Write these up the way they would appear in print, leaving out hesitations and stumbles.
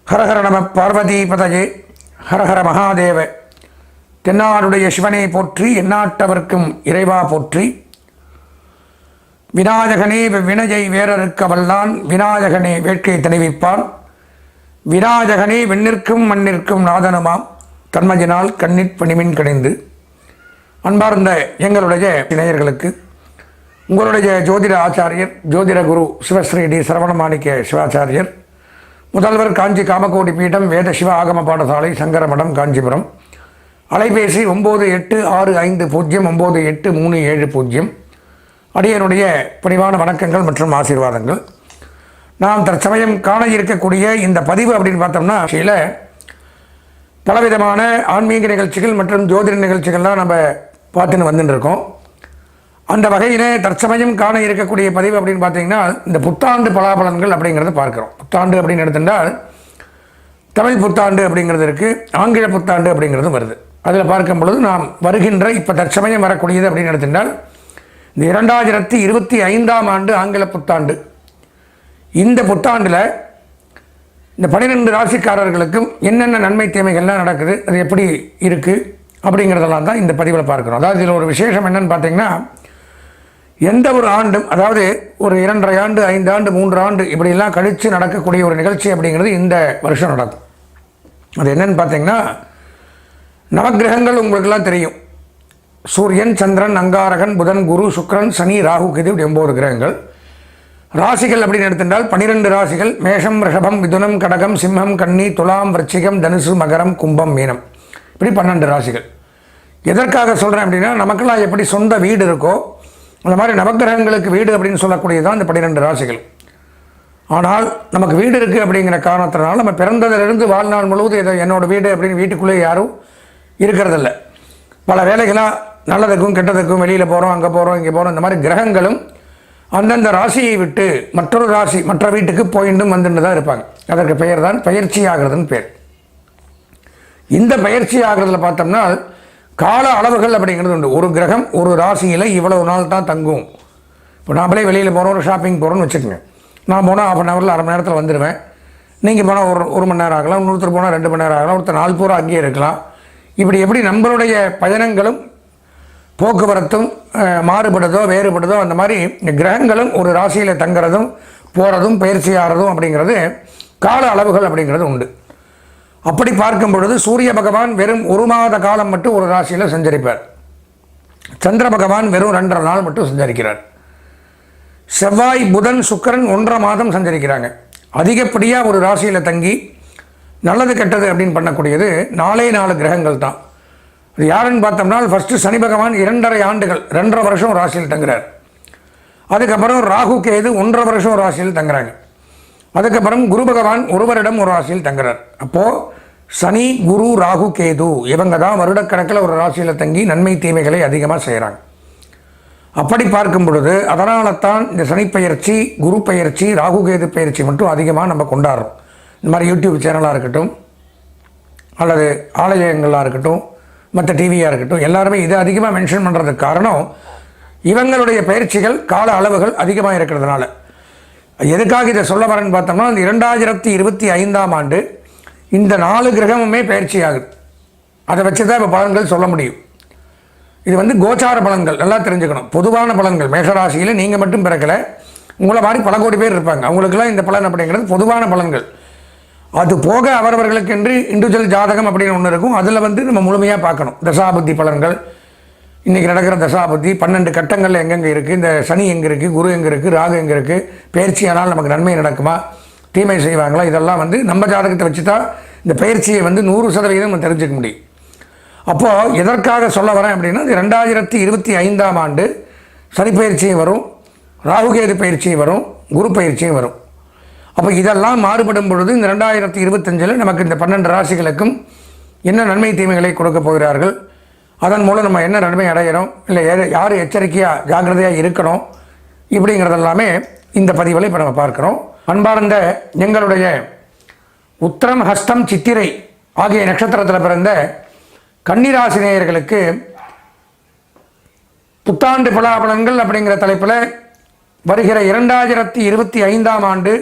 ஹரஹர நம பார்வதி பதஜே ஹரஹர மகாதேவ. தென்னாடுடைய சிவனை போற்றி, எந்நாட்டவர்க்கும் இறைவா போற்றி. விநாயகனே வினையை வேறறுக்க வல்லான், விநாயகனே வேட்கை தணிவிப்பான், விநாயகனே விண்ணிற்கும் மண்ணிற்கும் நாதனுமாம், தன்மையினால் கண்ணிற் பணிமின் கணிந்து. அன்பார்ந்த எங்களுடைய இணையர்களுக்கு உங்களுடைய ஜோதிட ஆச்சாரியர் ஜோதிட குரு சிவஸ்ரீ டி சரவணமாணிக்க சிவாச்சாரியர், முதல்வர் காஞ்சி காமகோடி பீடம் வேத சிவ ஆகம பாடசாலை சங்கரமடம் காஞ்சிபுரம். அலைபேசி 9850983770. அடியனுடைய பணிவான வணக்கங்கள் மற்றும் ஆசீர்வாதங்கள். நாம் தற்சமயம் காண இருக்கக்கூடிய இந்த பதிவு அப்படின்னு பார்த்தோம்னா, சில பலவிதமான ஆன்மீக நிகழ்ச்சிகள் மற்றும் ஜோதிட நிகழ்ச்சிகள்லாம் நம்ம பார்த்துன்னு வந்துட்டு இருக்கோம். அந்த வகையில் தற்சமயம் காண இருக்கக்கூடிய பதிவு அப்படின்னு பார்த்தீங்கன்னா, இந்த புத்தாண்டு பலாபலன்கள் அப்படிங்கிறத பார்க்குறோம். புத்தாண்டு அப்படின்னு எடுத்துட்டால் தமிழ் புத்தாண்டு அப்படிங்கிறது இருக்குது, ஆங்கில புத்தாண்டு அப்படிங்கிறதும் வருது. அதில் பார்க்கும் பொழுது நாம் வருகின்ற இப்போ தற்சமயம் வரக்கூடியது அப்படின்னு எடுத்துட்டால் இந்த 2025ஆம் ஆண்டு ஆங்கில புத்தாண்டு. இந்த புத்தாண்டில் இந்த 12 ராசிக்காரர்களுக்கும் என்னென்ன நன்மை தீமைகள்லாம் நடக்குது, அது எப்படி இருக்குது அப்படிங்கிறதெல்லாம் தான் இந்த பதிவில் பார்க்குறோம். அதாவது இதில் ஒரு விசேஷம் என்னென்னு பார்த்தீங்கன்னா, எந்த ஒரு ஆண்டும், அதாவது ஒரு 2.5 ஆண்டு 5 ஆண்டு 3 ஆண்டு இப்படிலாம் கழித்து நடக்கக்கூடிய ஒரு நிகழ்ச்சி அப்படிங்கிறது இந்த வருஷம் நடக்கும். அது என்னென்னு பார்த்தீங்கன்னா, நவக்கிரகங்கள் உங்களுக்கெல்லாம் தெரியும். சூரியன், சந்திரன், அங்காரகன், புதன், குரு, சுக்கிரன், சனி, ராகு, கேது, 9 கிரகங்கள். ராசிகள் அப்படின்னு எடுத்துட்டால் 12 ராசிகள்: மேஷம், ரிஷபம், மிதுனம், கடகம், சிம்மம், கன்னி, துலாம், விருச்சிகம், தனுசு, மகரம், கும்பம், மீனம். இப்படி 12 ராசிகள். எதற்காக சொல்கிறேன் அப்படின்னா, நமக்கெல்லாம் எப்படி சொந்த வீடு இருக்கோ அந்த மாதிரி நவக்கிரகங்களுக்கு வீடு அப்படின்னு சொல்லக்கூடியது தான் இந்த 12 ராசிகள். ஆனால் நமக்கு வீடு இருக்குது அப்படிங்கிற காரணத்தினால நம்ம பிறந்ததிலிருந்து வாழ்நாள் முழுவதும் இதை என்னோடய வீடு அப்படின்னு வீட்டுக்குள்ளே யாரும் இருக்கிறதில்ல. பல வேலைகளாக நல்லதுக்கும் கெட்டதுக்கும் வெளியில் போகிறோம், அங்கே போகிறோம், இங்கே போகிறோம். இந்த மாதிரி கிரகங்களும் அந்தந்த ராசியை விட்டு மற்றொரு ராசி மற்ற வீட்டுக்கு போயிட்டும் வந்துட்டு தான் இருப்பாங்க. அதற்கு பெயர் தான் பயிற்சி ஆகிறதுன்னு பேர். இந்த பயிற்சி ஆகிறதுல பார்த்தோம்னா கால அளவுகள் அப்படிங்கிறது உண்டு. ஒரு கிரகம் ஒரு ராசியில் இவ்வளவு நாள் தான் தங்கும். இப்போ நாமளே வெளியில் போகிறோம், ஒரு ஷாப்பிங் போகிறோன்னு வச்சுக்கோங்க. நான் போனால் 1/2 ஹவரில் 1/2 மணி நேரத்தில் வந்துடுவேன். நீங்கள் போனால் ஒரு மணி நேரம் ஆகலாம், இன்னொருத்தர் போனால் 2 மணி நேரம் ஆகலாம், ஒருத்தர் நாள் பூரா அங்கேயே இருக்கலாம். இப்படி எப்படி நம்மளுடைய பயணங்களும் போக்குவரத்தும் மாறுபடுதோ வேறுபடுதோ, அந்த மாதிரி கிரகங்களும் ஒரு ராசியில் தங்குறதும் போகிறதும் பயிற்சி ஆகிறதும் அப்படிங்கிறது கால அளவுகள் அப்படிங்கிறது உண்டு. அப்படி பார்க்கும் பொழுது சூரிய பகவான் வெறும் 1 மாத காலம் மட்டும் ஒரு ராசியில் சஞ்சரிப்பார். சந்திர பகவான் வெறும் 2.5 நாள் மட்டும் சஞ்சரிக்கிறார். செவ்வாய், புதன், சுக்கிரன் 1.5 மாதம் சஞ்சரிக்கிறாங்க. அதிகப்படியாக ஒரு ராசியில் தங்கி நல்லது கெட்டது அப்படின்னு பண்ணக்கூடியது 4 கிரகங்கள் தான். அது யாருன்னு பார்த்தோம்னா, ஃபஸ்ட்டு சனி பகவான் 2.5 ஆண்டுகள் 2.5 வருஷம் ராசியில் தங்குறார். அதுக்கப்புறம் ராகு, கேது 1.5 வருஷம் ராசியில் தங்குறாங்க. அதுக்கப்புறம் குரு பகவான் 1 வருடம் ஒரு ராசியில் தங்குறார். அப்போது சனி, குரு, ராகு, கேது இவங்க தான் வருடக்கணக்கில் ஒரு ராசியில் தங்கி நன்மை தீமைகளை அதிகமாக செய்கிறாங்க. அப்படி பார்க்கும் பொழுது அதனால தான் இந்த சனி பயிற்சி, குரு பயிற்சி, ராகு கேது பயிற்சி மட்டும் அதிகமாக நம்ம கொண்டாடுறோம். இந்த மாதிரி யூடியூப் சேனலாக இருக்கட்டும், அல்லது ஆலயங்களாக இருக்கட்டும், மற்ற டிவியாக இருக்கட்டும், எல்லாருமே இதை அதிகமாக மென்ஷன் பண்ணுறதுக்கு காரணம் இவங்களுடைய பயிற்சிகள் கால அளவுகள் அதிகமாக இருக்கிறதுனால. எதுக்காக இதை சொல்ல வரேன்னு பார்த்தோம்னா, இந்த 2025ஆம் ஆண்டு இந்த 4 கிரகமுமே பயிற்சி ஆகுது. அதை வச்சு தான் இப்போ பலன்கள் சொல்ல முடியும். இது கோச்சார பலன்கள், நல்லா தெரிஞ்சுக்கணும். பொதுவான பலன்கள், மேஷராசியில் நீங்கள் மட்டும் பிறக்கலை, உங்களை மாதிரி பல கோடி பேர் இருப்பாங்க. அவங்களுக்கெல்லாம் இந்த பலன் அப்படிங்கிறது பொதுவான பலன்கள். அது போக அவரவர்களுக்கு என்று இண்டிவிஜுவல் ஜாதகம் அப்படின்னு ஒன்று இருக்கும். அதில் நம்ம முழுமையாக பார்க்கணும். தசாபுத்தி பலன்கள், இன்றைக்கி நடக்கிற தசாபுத்தி 12 கட்டங்களில் எங்கெங்கே இருக்குது, இந்த சனி எங்கே இருக்குது, குரு எங்கே இருக்குது, ராகு எங்கே இருக்குது, பயிற்சியானால் நமக்கு நன்மை நடக்குமா, தீமை செய்வாங்களா, இதெல்லாம் நம்ம ஜாதகத்தை வச்சு தான் இந்த பயிற்சியை 100% நம்ம தெரிஞ்சுக்க முடியும். அப்போது எதற்காக சொல்ல வரேன் அப்படின்னா, 2025ஆம் ஆண்டு சனி பயிற்சியும் வரும், ராகுகேது பயிற்சியும் வரும், குரு பயிற்சியும் வரும். அப்போ இதெல்லாம் மாறுபடும் பொழுது இந்த 2025 நமக்கு இந்த 12 ராசிகளுக்கும் என்ன நன்மை தீமைகளை கொடுக்க போகிறார்கள், அதன் மூலம் நம்ம என்ன நன்மை அடைகிறோம், இல்லை யார் எச்சரிக்கையாக ஜாக்கிரதையாக இருக்கணும், இப்படிங்கிறதெல்லாமே இந்த பதிவில் இப்போ நம்ம பார்க்குறோம். அன்பார்ந்த எங்களுடைய உத்திரம், ஹஸ்தம், சித்திரை ஆகிய நட்சத்திரத்தில் பிறந்த கன்னிராசி நேயர்களுக்கு புத்தாண்டு பலாபலன்கள் அப்படிங்கிற தலைப்பில் வருகிற 2025ஆம் ஆண்டு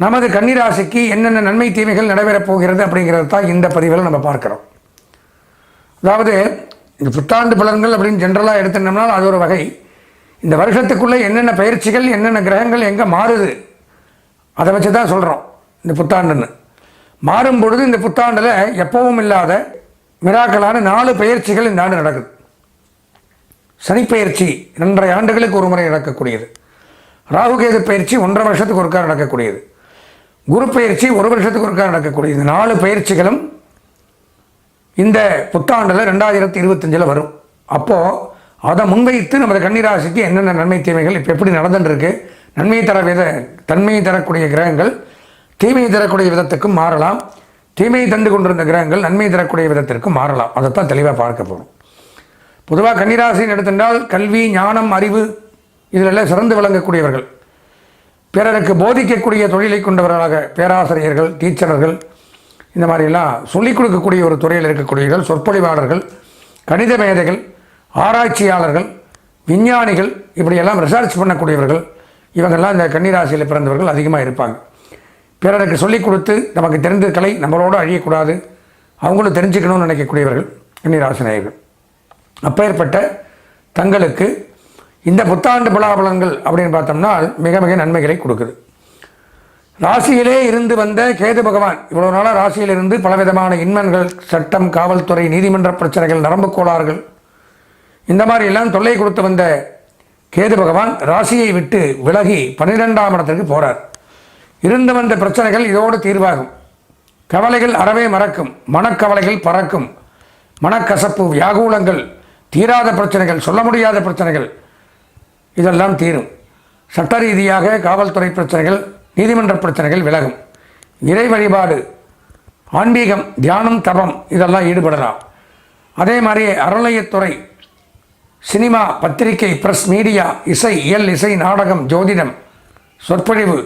நமது கன்னிராசிக்கு என்னென்ன நன்மை தீமைகள் நடைபெறப் போகிறது அப்படிங்கிறது தான் இந்த பதிவில் நம்ம பார்க்குறோம். அதாவது இந்த புத்தாண்டு பலன்கள் அப்படின்னு ஜென்ரலாக எடுத்துட்டோம்னா அது ஒரு வகை. இந்த வருஷத்துக்குள்ளே என்னென்ன பயிற்சிகள் என்னென்ன கிரகங்கள் எங்கே மாறுது அதை வச்சு தான் சொல்கிறோம் இந்த புத்தாண்டுன்னு. மாறும் பொழுது இந்த புத்தாண்டில் எப்பவும் இல்லாத மிராக்கலான 4 பயிற்சிகள் இந்த ஆண்டு நடக்குது. சனிப்பயிற்சி 2.5 ஆண்டுகளுக்கு ஒரு முறை நடக்கக்கூடியது. ராகுகேது பயிற்சி 1.5 வருஷத்துக்கு ஒருக்கா நடக்கக்கூடியது. குரு பயிற்சி 1 வருஷத்துக்கு ஒருக்கா நடக்கக்கூடியது. 4 பயிற்சிகளும் இந்த புத்தாண்டில் 2025 வரும். அப்போது அதை முன்வைத்து நமது கன்னிராசிக்கு என்னென்ன நன்மை தீமைகள் இப்போ எப்படி நடந்துட்டுருக்கு, தன்மையை தரக்கூடிய கிரகங்கள் தீமையை தரக்கூடிய விதத்துக்கும் மாறலாம், தீமையை தந்து கொண்டிருந்த கிரகங்கள் நன்மை தரக்கூடிய விதத்திற்கும் மாறலாம். அதைத்தான் தெளிவாக பார்க்க போகிறோம். பொதுவாக கன்னிராசின்னு எடுத்துட்டால் கல்வி, ஞானம், அறிவு இதிலெல்லாம் சிறந்து விளங்கக்கூடியவர்கள், பிறருக்கு போதிக்கக்கூடிய தொழிலை கொண்டவர்களாக பேராசிரியர்கள், டீச்சர்கள், இந்த மாதிரிலாம் சொல்லிக் கொடுக்கக்கூடிய ஒரு துறையில் இருக்கக்கூடியவர்கள், சொற்பொழிவாளர்கள், கணித மேதைகள், ஆராய்ச்சியாளர்கள், விஞ்ஞானிகள், இப்படியெல்லாம் ரிசர்ச் பண்ணக்கூடியவர்கள், இவங்கெல்லாம் இந்த கன்னிராசியில் பிறந்தவர்கள் அதிகமாக இருப்பாங்க. பிறருக்கு சொல்லிக் கொடுத்து நமக்கு தெரிந்த கலை நம்மளோடு அழியக்கூடாது, அவங்களும் தெரிஞ்சுக்கணும்னு நினைக்கக்கூடியவர்கள் கன்னிராசி நேயர்கள். அப்பேற்பட்ட தங்களுக்கு இந்த புத்தாண்டு பலாபலன்கள் அப்படின்னு பார்த்தோம்னா மிக மிக நன்மைகளை கொடுக்குது. ராசியிலே இருந்து வந்த கேது பகவான் இவ்வளோ நாளாக ராசியிலிருந்து பலவிதமான இன்னல்கள், சட்டம், காவல்துறை, நீதிமன்ற பிரச்சனைகள், நரம்பு கோளாறுகள், இந்த மாதிரி எல்லாம் தொல்லை கொடுத்து வந்த கேது பகவான் ராசியை விட்டு விலகி 12ஆம் இடத்திற்கு போகிறார். இருந்து வந்த பிரச்சனைகள் இதோடு தீர்வாகும். கவலைகள் அறவே மறக்கும், மனக்கவலைகள் பறக்கும், மனக்கசப்பு, வியாகுலங்கள், தீராத பிரச்சனைகள், சொல்ல முடியாத பிரச்சனைகள் இதெல்லாம் தீரும். சட்ட ரீதியாக காவல்துறை பிரச்சனைகள், நீதிமன்ற பிரச்சனைகள் விலகும். இறை வழிபாடு, ஆன்மீகம், தியானம், தபம் இதெல்லாம் ஈடுபடலாம். அதே மாதிரி அறநிலையத்துறை, சினிமா, பத்திரிகை, பிரஸ், மீடியா, இசை, இசை, நாடகம், ஜோதிடம், சொற்பொழிவு,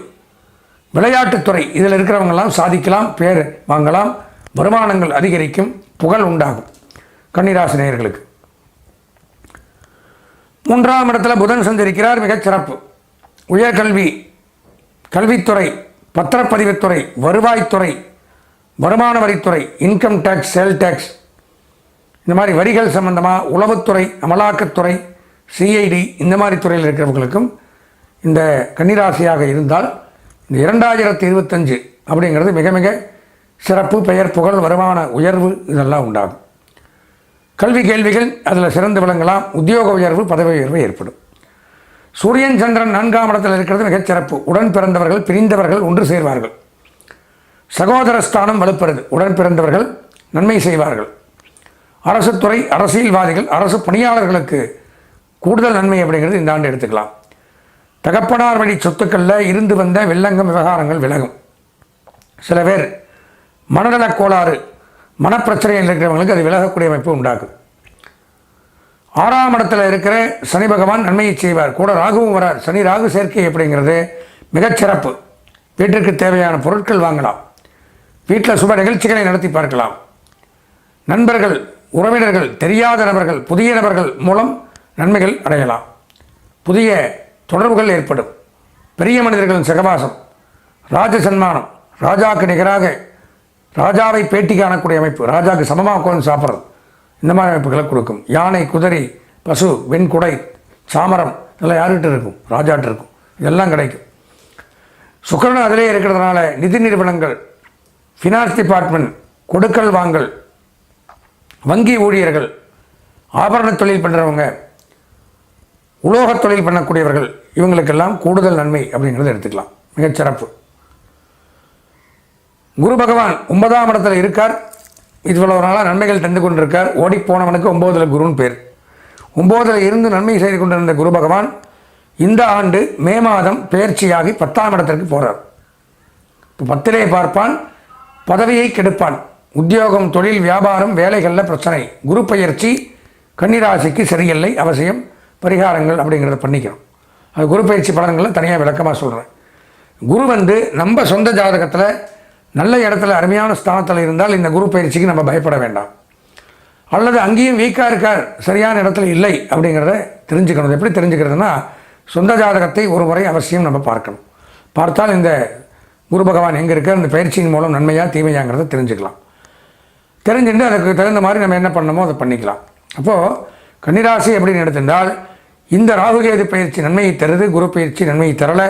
விளையாட்டுத்துறை இதில் இருக்கிறவங்கெல்லாம் சாதிக்கலாம், பேர் வாங்கலாம், வருமானங்கள் அதிகரிக்கும், புகழ் உண்டாகும். கன்னிராசி நேயர்களுக்கு 3ஆம் இடத்துல புதன் சஞ்சரிக்கிறார், மிகச்சிறப்பு. உயர்கல்வி, கல்வித்துறை, பத்திரப்பதிவுத்துறை, வருவாய்த்துறை, வருமான வரித்துறை, இன்கம் டேக்ஸ், சேல் டேக்ஸ், இந்த மாதிரி வரிகள் சம்பந்தமாக, உளவுத்துறை, அமலாக்கத்துறை, சிஐடி, இந்த மாதிரி துறையில் இருக்கிறவங்களுக்கும் இந்த கன்னிராசியாக இருந்தால் இந்த 2025 அப்படிங்கிறது மிக மிக சிறப்பு, பெயர், புகழ், வருமான உயர்வு இதெல்லாம் உண்டாகும். கல்வி கேள்விகள் அதில் சிறந்து விளங்கலாம், உத்தியோக உயர்வு, பதவி உயர்வு ஏற்படும். சூரியன் சந்திரன் 4ஆம் இடத்தில் இருக்கிறது மிகச்சிறப்பு. உடன் பிறந்தவர்கள், பிரிந்தவர்கள் ஒன்று சேர்வார்கள். சகோதரஸ்தானம் வலுப்பெறுது. உடன் பிறந்தவர்கள் நன்மை செய்வார்கள். அரசு துறை, அரசியல்வாதிகள், அரசு பணியாளர்களுக்கு கூடுதல் நன்மை அப்படிங்கிறது இந்த ஆண்டு எடுத்துக்கலாம். தகப்பனார் வழி சொத்துக்களில் இருந்து வந்த வெள்ளங்கம் விவகாரங்கள் விலகும். சில பேர் மனநலக் கோளாறு, மனப்பிரச்சனையில் இருக்கிறவங்களுக்கு அது விலகக்கூடிய அமைப்பு உண்டாகும். 6ஆம் இடத்துல இருக்கிற சனி பகவான் நன்மையை செய்வார். கூட ராகுவும் வரார். சனி ராகு சேர்க்கை அப்படிங்கிறது மிகச்சிறப்பு. வீட்டிற்கு தேவையான பொருட்கள் வாங்கலாம். வீட்டில் சுப நிகழ்ச்சிகளை நடத்தி பார்க்கலாம். நண்பர்கள், உறவினர்கள், தெரியாத நபர்கள், புதிய நபர்கள் மூலம் நன்மைகள் அடையலாம். புதிய தொடர்புகள் ஏற்படும். பெரிய மனிதர்களின் சகவாசம், ராஜ சன்மானம், ராஜாவுக்கு நிகராக ராஜாவை பேட்டி காணக்கூடிய அமைப்பு, ராஜாவுக்கு சமமாக உட்கார்ந்து சாப்பிட்றது, இந்த மாதிரி அமைப்புகளை கொடுக்கும். யானை, குதிரை, பசு, வெண்குடை, சாமரம் இதெல்லாம் யார்கிட்ட இருக்கும்? ராஜாட்ட இருக்கும். இதெல்லாம் கிடைக்கும். சுக்கிரன் அதிலே இருக்கிறதுனால நிதி நிறுவனங்கள், ஃபினான்ஸ் டிபார்ட்மெண்ட், கொடுக்கல் வாங்கல், வங்கி ஊழியர்கள், ஆபரண தொழில் பண்ணுறவங்க, உலோகத் தொழில் பண்ணக்கூடியவர்கள், இவங்களுக்கெல்லாம் கூடுதல் நன்மை அப்படிங்கிறத எடுத்துக்கலாம். மிகச்சிறப்பு. குரு பகவான் 9ஆம் இடத்துல இருக்கார். இவ்வளவு நாளாக நன்மைகள் தந்து கொண்டிருக்கார். ஓடிப்போனவனுக்கு 9ல் குருன்னு பேர். 9ல் இருந்து நன்மை செய்து கொண்டிருந்த குரு பகவான் இந்த ஆண்டு மே மாதம் பெயர்ச்சியாகி 10ஆம் இடத்திற்கு போகிறார். இப்போ 10லே பார்ப்பான், பதவியை கெடுப்பான். உத்தியோகம், தொழில், வியாபாரம், வேலைகளில் பிரச்சனை. குரு பெயர்ச்சி கன்னிராசிக்கு சரியில்லை. அவசியம் பரிகாரங்கள் அப்படிங்கிறத பண்ணிக்கிறோம். அது குரு பயிற்சி பலன்களில் தனியாக விளக்கமாக சொல்கிறேன். குரு நம்ம சொந்த ஜாதகத்தில் நல்ல இடத்துல அருமையான ஸ்தானத்தில் இருந்தால் இந்த குரு பயிற்சிக்கு நம்ம பயப்பட வேண்டாம். அல்லது அங்கேயும் வீக்காக இருக்கார், சரியான இடத்துல இல்லை அப்படிங்கிறத தெரிஞ்சுக்கணும். எப்படி தெரிஞ்சுக்கிறதுனா சொந்த ஜாதகத்தை ஒரு முறை அவசியம் நம்ம பார்க்கணும். பார்த்தால் இந்த குரு பகவான் எங்கே இருக்க அந்த பயிற்சியின் மூலம் நன்மையாக தீமையாங்கிறத தெரிஞ்சுக்கலாம். தெரிஞ்சுட்டு அதுக்கு தகுந்த மாதிரி நம்ம என்ன பண்ணணுமோ அதை பண்ணிக்கலாம். அப்போது கன்னிராசி அப்படின்னு எடுத்திருந்தால் இந்த ராகுகேது பயிற்சி நன்மையை தருது, குரு பயிற்சி நன்மையை தரலை.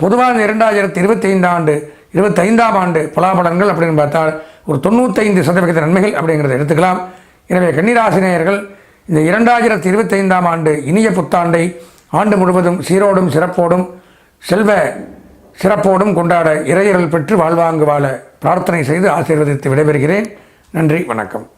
பொதுவாக இந்த 2025 ஆண்டு பலாபலன்கள் அப்படின்னு பார்த்தால் ஒரு 95% நன்மைகள் அப்படிங்கிறத எடுத்துக்கலாம். எனவே கன்னிராசி நேயர்கள் இந்த 2025 ஆண்டு இனிய புத்தாண்டை ஆண்டு முழுவதும் சீரோடும் சிறப்போடும் செல்வ சிறப்போடும் கொண்டாட இறையருள் பெற்று வாழ்வாங்கு வாழ பிரார்த்தனை செய்து ஆசீர்வதித்து விடைபெறுகிறேன். நன்றி, வணக்கம்.